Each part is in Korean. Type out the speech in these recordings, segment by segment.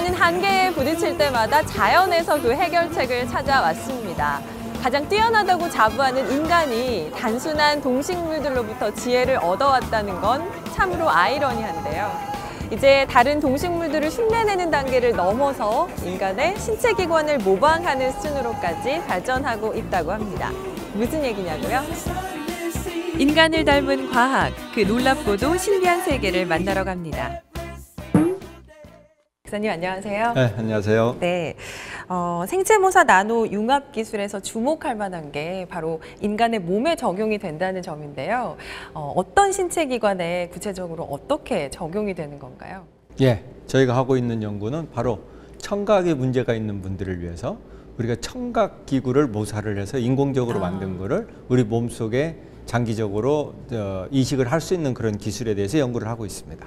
인간은 한계에 부딪힐 때마다 자연에서 그 해결책을 찾아왔습니다. 가장 뛰어나다고 자부하는 인간이 단순한 동식물들로부터 지혜를 얻어왔다는 건 참으로 아이러니한데요. 이제 다른 동식물들을 흉내내는 단계를 넘어서 인간의 신체 기관을 모방하는 수준으로까지 발전하고 있다고 합니다. 무슨 얘기냐고요? 인간을 닮은 과학, 그 놀랍고도 신비한 세계를 만나러 갑니다. 박사님 안녕하세요. 네, 안녕하세요. 네, 생체모사 나노 융합 기술에서 주목할 만한 게 바로 인간의 몸에 적용이 된다는 점인데요. 어떤 신체 기관에 구체적으로 어떻게 적용이 되는 건가요? 예, 저희가 하고 있는 연구는 바로 청각에 문제가 있는 분들을 위해서 우리가 청각 기구를 모사를 해서 인공적으로 만든 거를 우리 몸속에 장기적으로 이식을 할 수 있는 그런 기술에 대해서 연구를 하고 있습니다.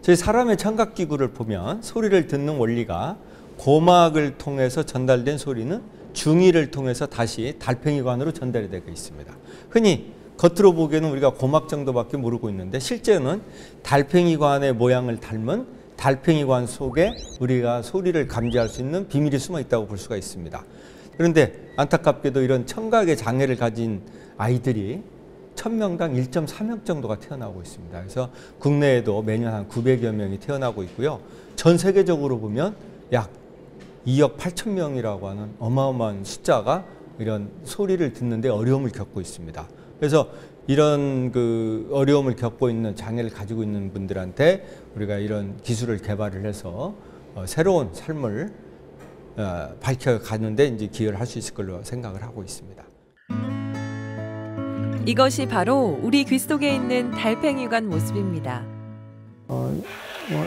저희 사람의 청각 기구를 보면 소리를 듣는 원리가 고막을 통해서 전달된 소리는 중이를 통해서 다시 달팽이관으로 전달이 되고 있습니다. 흔히 겉으로 보기에는 우리가 고막 정도밖에 모르고 있는데 실제는 달팽이관의 모양을 닮은 달팽이관 속에 우리가 소리를 감지할 수 있는 비밀이 숨어 있다고 볼 수가 있습니다. 그런데 안타깝게도 이런 청각의 장애를 가진 아이들이 1000명당 1.3명 정도가 태어나고 있습니다. 그래서 국내에도 매년 한 900여 명이 태어나고 있고요. 전 세계적으로 보면 약 2억 8천 명이라고 하는 어마어마한 숫자가 이런 소리를 듣는데 어려움을 겪고 있습니다. 그래서 이런 그 어려움을 겪고 있는 장애를 가지고 있는 분들한테 우리가 이런 기술을 개발을 해서 새로운 삶을 밝혀가는데 이제 기여를 할 수 있을 걸로 생각을 하고 있습니다. 이것이 바로 우리 귀 속에 있는 달팽이관 모습입니다.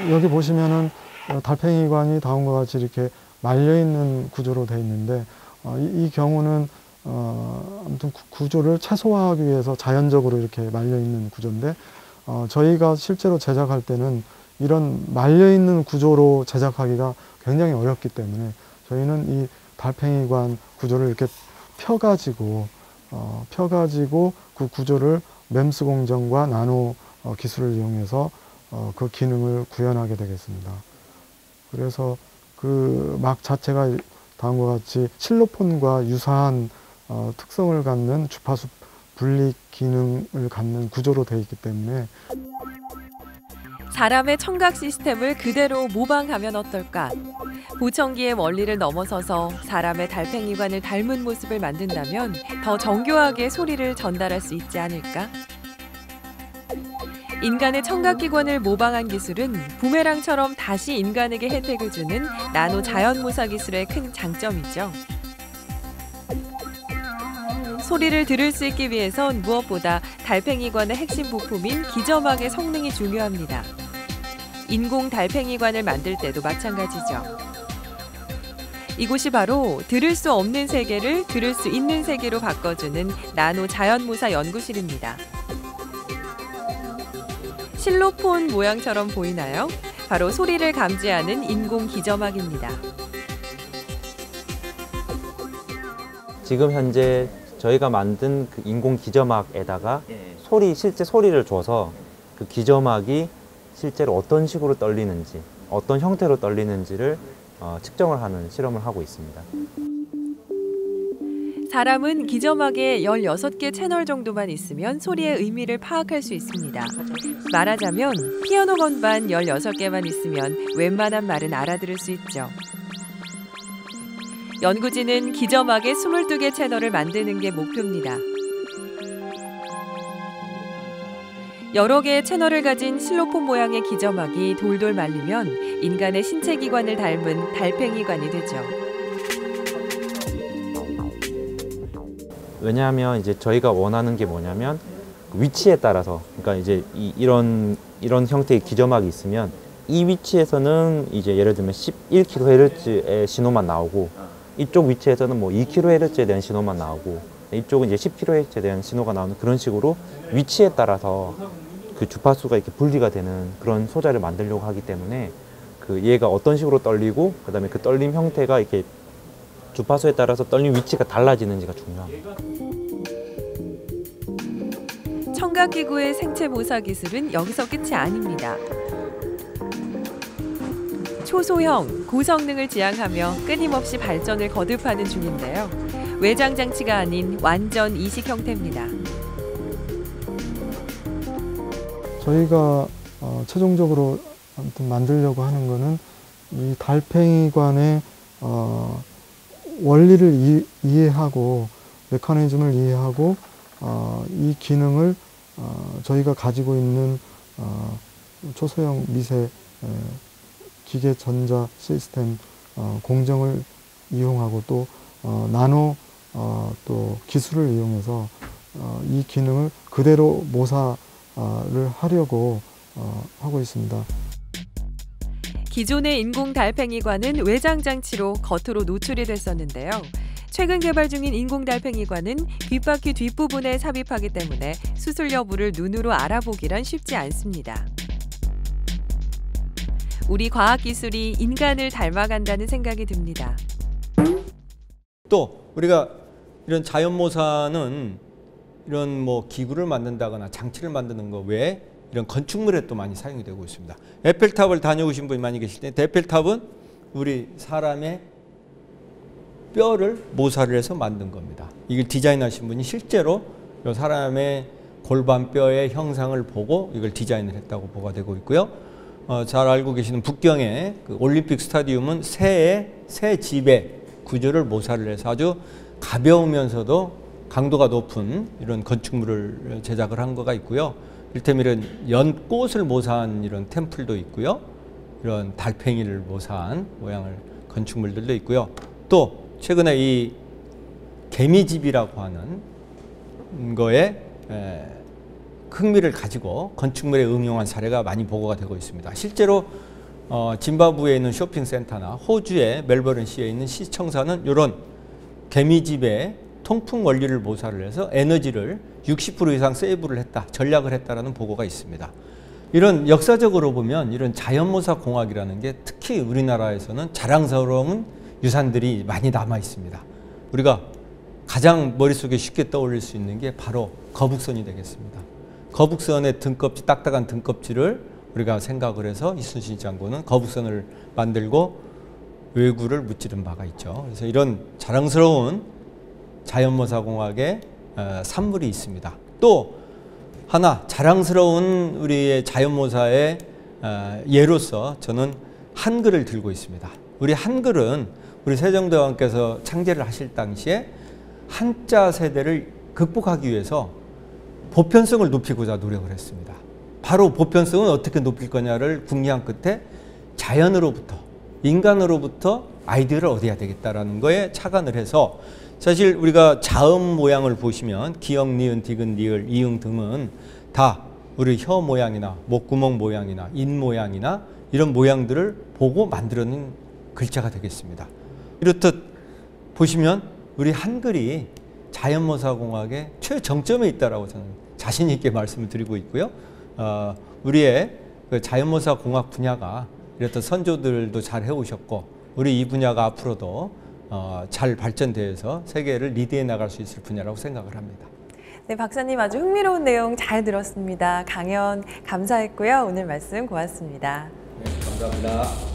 여기 보시면은 달팽이관이 다음과 같이 이렇게 말려 있는 구조로 되어 있는데 이 경우는 아무튼 구조를 최소화하기 위해서 자연적으로 이렇게 말려 있는 구조인데 저희가 실제로 제작할 때는 이런 말려 있는 구조로 제작하기가 굉장히 어렵기 때문에 저희는 이 달팽이관 구조를 이렇게 펴가지고 그 구조를 맴스 공정과 나노 기술을 이용해서 그 기능을 구현하게 되겠습니다. 그래서 그 막 자체가 다음과 같이 실로폰과 유사한 특성을 갖는 주파수 분리 기능을 갖는 구조로 되어 있기 때문에 사람의 청각 시스템을 그대로 모방하면 어떨까? 보청기의 원리를 넘어서서 사람의 달팽이관을 닮은 모습을 만든다면 더 정교하게 소리를 전달할 수 있지 않을까? 인간의 청각기관을 모방한 기술은 부메랑처럼 다시 인간에게 혜택을 주는 나노 자연모사 기술의 큰 장점이죠. 소리를 들을 수 있기 위해선 무엇보다 달팽이관의 핵심 부품인 기저막의 성능이 중요합니다. 인공 달팽이관을 만들 때도 마찬가지죠. 이곳이 바로 들을 수 없는 세계를 들을 수 있는 세계로 바꿔주는 나노 자연모사 연구실입니다. 실로폰 모양처럼 보이나요? 바로 소리를 감지하는 인공 기저막입니다. 지금 현재 저희가 만든 그 인공 기저막에다가 실제 소리를 줘서 그 기저막이 실제로 어떤 식으로 떨리는지, 어떤 형태로 떨리는지를 측정을 하는 실험을 하고 있습니다. 사람은 기저막에 16개 채널 정도만 있으면 소리의 의미를 파악할 수 있습니다. 말하자면 피아노 건반 16개만 있으면 웬만한 말은 알아들을 수 있죠. 연구진은 기저막에 22개 채널을 만드는 게 목표입니다. 여러 개의 채널을 가진 실로폰 모양의 기저막이 돌돌 말리면 인간의 신체 기관을 닮은 달팽이관이 되죠. 왜냐하면 이제 저희가 원하는 게 뭐냐면 위치에 따라서, 그러니까 이제 이런 형태의 기저막이 있으면 이 위치에서는 이제 예를 들면 11kHz의 신호만 나오고 이쪽 위치에서는 뭐 2kHz에 대한 신호만 나오고 이쪽은 이제 10kHz에 대한 신호가 나오는 그런 식으로 위치에 따라서 그 주파수가 이렇게 분리가 되는 그런 소자를 만들려고 하기 때문에 그 얘가 어떤 식으로 떨리고 그다음에 그 떨림 형태가 이렇게 주파수에 따라서 떨림 위치가 달라지는지가 중요합니다. 청각기구의 생체 모사 기술은 여기서 끝이 아닙니다. 초소형, 고성능을 지향하며 끊임없이 발전을 거듭하는 중인데요. 외장 장치가 아닌 완전 이식 형태입니다. 저희가 최종적으로 아무튼 만들려고 하는 거는 이 달팽이관의 원리를 이해하고 메커니즘을 이해하고 이 기능을 저희가 가지고 있는 초소형 미세 기계 전자 시스템 공정을 이용하고 또 나노 또 기술을 이용해서 이 기능을 그대로 모사를 하려고 하고 있습니다. 기존의 인공 달팽이관은 외장 장치로 겉으로 노출이 됐었는데요. 최근 개발 중인 인공 달팽이관은 귓바퀴 뒷부분에 삽입하기 때문에 수술 여부를 눈으로 알아보기란 쉽지 않습니다. 우리 과학기술이 인간을 닮아간다는 생각이 듭니다. 또 우리가 이런 자연모사는 이런 뭐 기구를 만든다거나 장치를 만드는 거 외에 이런 건축물에 또 많이 사용이 되고 있습니다. 에펠탑을 다녀오신 분이 많이 계실 텐데 에펠탑은 우리 사람의 뼈를 모사를 해서 만든 겁니다. 이걸 디자인하신 분이 실제로 이 사람의 골반뼈의 형상을 보고 이걸 디자인을 했다고 보고가 되고 있고요. 잘 알고 계시는 북경의 그 올림픽 스타디움은 새 집의 구조를 모사를 해서 아주 가벼우면서도 강도가 높은 이런 건축물을 제작을 한 거가 있고요. 이를테면 이런 연꽃을 모사한 이런 템플도 있고요. 이런 달팽이를 모사한 모양을 건축물들도 있고요. 또 최근에 이 개미집이라고 하는 거에 흥미를 가지고 건축물에 응용한 사례가 많이 보고가 되고 있습니다. 실제로 짐바브웨에 있는 쇼핑센터나 호주의 멜버른시에 있는 시청사는 이런 개미집의 통풍 원리를 모사를 해서 에너지를 60% 이상 세이브를 했다, 전략을 했다라는 보고가 있습니다. 이런 역사적으로 보면 이런 자연모사 공학이라는 게 특히 우리나라에서는 자랑스러운 유산들이 많이 남아 있습니다. 우리가 가장 머릿속에 쉽게 떠올릴 수 있는 게 바로 거북선이 되겠습니다. 거북선의 등껍질, 딱딱한 등껍질을 우리가 생각을 해서 이순신 장군은 거북선을 만들고 외구를 무찌른 바가 있죠. 그래서 이런 자랑스러운 자연모사 공학의 산물이 있습니다. 또 하나 자랑스러운 우리의 자연모사의 예로서 저는 한글을 들고 있습니다. 우리 한글은 우리 세종대왕께서 창제를 하실 당시에 한자 세대를 극복하기 위해서 보편성을 높이고자 노력을 했습니다. 바로 보편성은 어떻게 높일 거냐를 궁리한 끝에 자연으로부터, 인간으로부터 아이디어를 얻어야 되겠다라는 거에 착안을 해서 사실 우리가 자음 모양을 보시면 기역, 니은, 디귿, 리을, 이응 등은 다 우리 혀 모양이나 목구멍 모양이나 입 모양이나 이런 모양들을 보고 만들어낸 글자가 되겠습니다. 이렇듯 보시면 우리 한글이 자연모사공학의 최정점에 있다라고 저는 자신 있게 말씀을 드리고 있고요. 우리의 그 자연모사공학 분야가 이렇듯 선조들도 잘 해오셨고 우리 이 분야가 앞으로도 잘 발전되어서 세계를 리드해 나갈 수 있을 분야라고 생각을 합니다. 네, 박사님 아주 흥미로운 내용 잘 들었습니다. 강연 감사했고요. 오늘 말씀 고맙습니다. 네, 감사합니다.